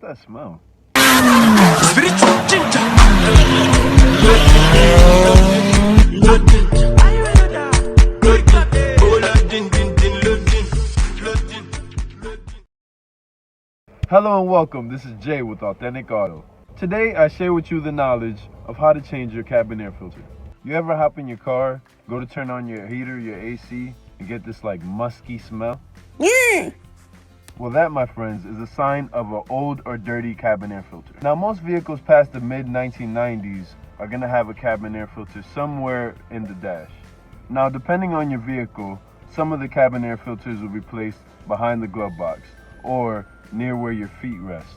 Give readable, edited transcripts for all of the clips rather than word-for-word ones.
that smell? Hello and welcome, this is Jay with Authentic Auto. Today I share with you the knowledge of how to change your cabin air filter. You ever hop in your car, go to turn on your heater, your AC, and get this like musky smell? Yeah. Well, that, my friends, is a sign of an old or dirty cabin air filter. Now, most vehicles past the mid-1990s are going to have a cabin air filter somewhere in the dash. Now, depending on your vehicle, some of the cabin air filters will be placed behind the glove box or near where your feet rest,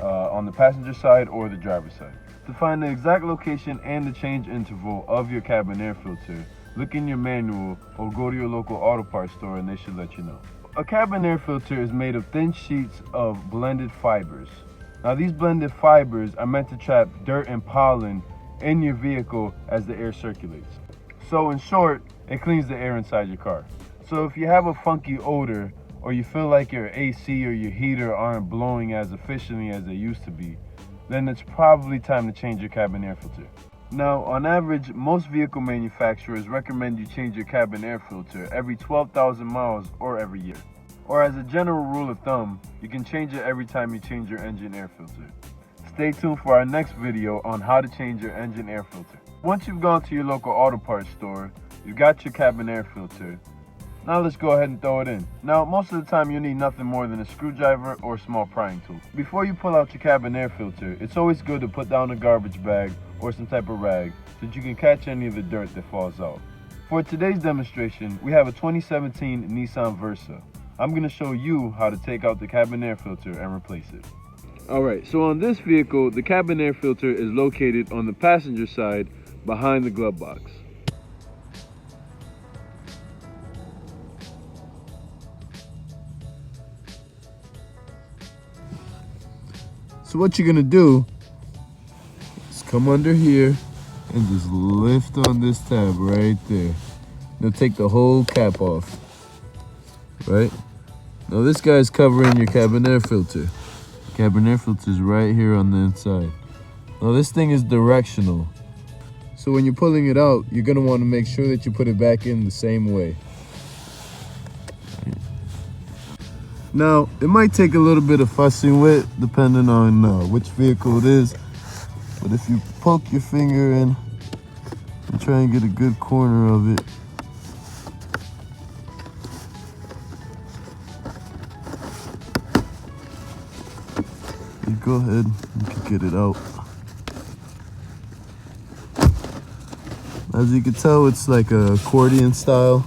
on the passenger side or the driver's side. To find the exact location and the change interval of your cabin air filter, look in your manual or go to your local auto parts store and they should let you know. A cabin air filter is made of thin sheets of blended fibers. Now these blended fibers are meant to trap dirt and pollen in your vehicle as the air circulates. So in short, it cleans the air inside your car. So if you have a funky odor or you feel like your AC or your heater aren't blowing as efficiently as they used to be, then it's probably time to change your cabin air filter. Now, on average, most vehicle manufacturers recommend you change your cabin air filter every 12,000 miles or every year. Or as a general rule of thumb, you can change it every time you change your engine air filter. Stay tuned for our next video on how to change your engine air filter. Once you've gone to your local auto parts store, you've got your cabin air filter. Now let's go ahead and throw it in. Now, most of the time you'll need nothing more than a screwdriver or a small prying tool. Before you pull out your cabin air filter, it's always good to put down a garbage bag or some type of rag so that you can catch any of the dirt that falls out. For today's demonstration, we have a 2017 Nissan Versa. I'm going to show you how to take out the cabin air filter and replace it. Alright, so on this vehicle, the cabin air filter is located on the passenger side behind the glove box. So what you're gonna do is come under here and just lift on this tab right there. Now take the whole cap off, right? Now this guy's covering your cabin air filter. Cabin air filter is right here on the inside. Now this thing is directional. So when you're pulling it out, you're gonna wanna make sure that you put it back in the same way. Now, it might take a little bit of fussing with, depending on which vehicle it is. But if you poke your finger in and try and get a good corner of it, you go ahead, you can get it out. As you can tell, it's like a accordion style.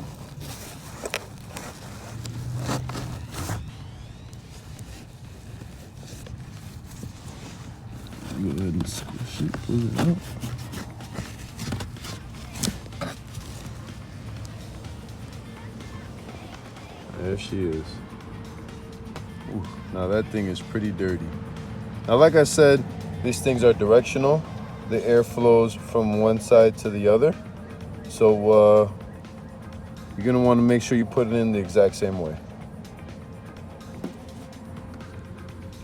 Go ahead and squish it, pull it out. There she is. Ooh, now that thing is pretty dirty. Now, like I said, these things are directional. The air flows from one side to the other. So you're gonna wanna make sure you put it in the exact same way.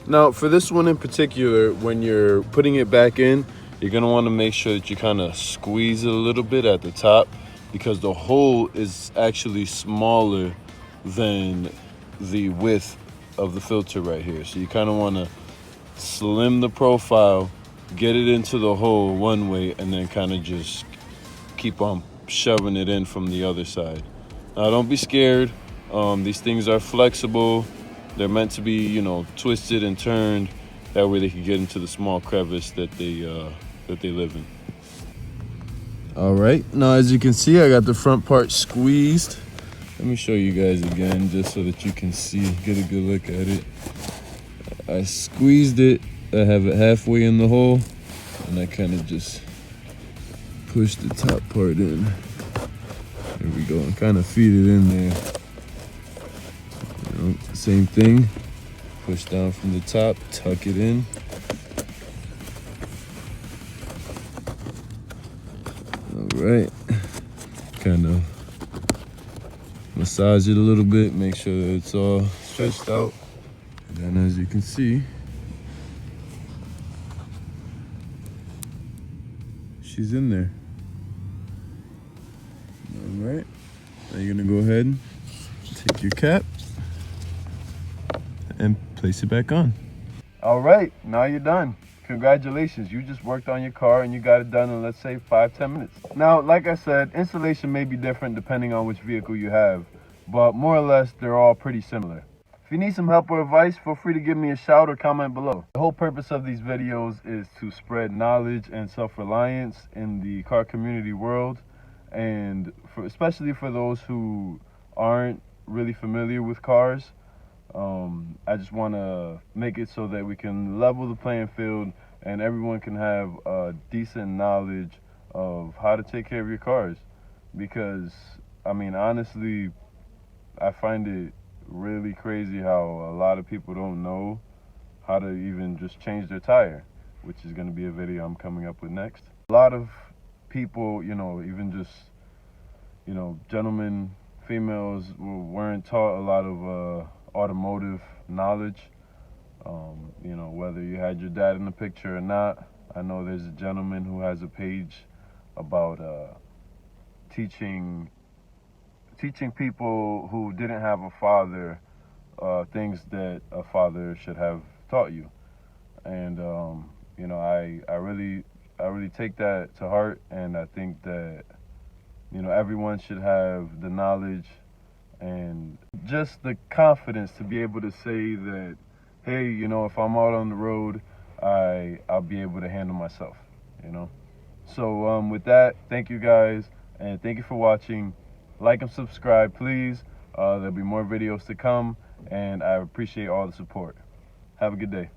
Now, for this one in particular, when you're putting it back in, you're gonna wanna make sure that you kinda squeeze it a little bit at the top because the hole is actually smaller than the width of the filter right here. So you kinda wanna slim the profile, get it into the hole one way, and then kinda just keep on shoving it in from the other side. Now, don't be scared. These things are flexible. They're meant to be, you know, twisted and turned. That way they can get into the small crevice that they live in. All right, now as you can see, I got the front part squeezed. Let me show you guys again, just so that you can see, get a good look at it. I squeezed it. I have it halfway in the hole, and I kind of just push the top part in. There we go, and kind of feed it in there. Same thing, push down from the top, tuck it in. All right, kind of massage it a little bit, make sure that it's all stretched out. And then as you can see, she's in there. All right. Now you're gonna go ahead and take your cap and place it back on. All right, now you're done. Congratulations, you just worked on your car and you got it done in, let's say, 5-10 minutes. Now, like I said, installation may be different depending on which vehicle you have, but more or less, they're all pretty similar. If you need some help or advice, feel free to give me a shout or comment below. The whole purpose of these videos is to spread knowledge and self-reliance in the car community world, and especially for those who aren't really familiar with cars. I just want to make it so that we can level the playing field and everyone can have a decent knowledge of how to take care of your cars. Because, I mean, honestly, I find it really crazy how a lot of people don't know how to even just change their tire, which is going to be a video I'm coming up with next. A lot of people, you know, even just, you know, gentlemen, females weren't taught a lot of automotive knowledge. You know, whether you had your dad in the picture or not. I know there's a gentleman who has a page about teaching people who didn't have a father things that a father should have taught you. And you know, I really take that to heart, and I think that, you know, everyone should have the knowledge and just the confidence to be able to say that, hey, you know, if I'm out on the road, I'll be able to handle myself, you know. So with that, thank you guys, and thank you for watching. Like and subscribe, please. There'll be more videos to come, and I appreciate all the support. Have a good day.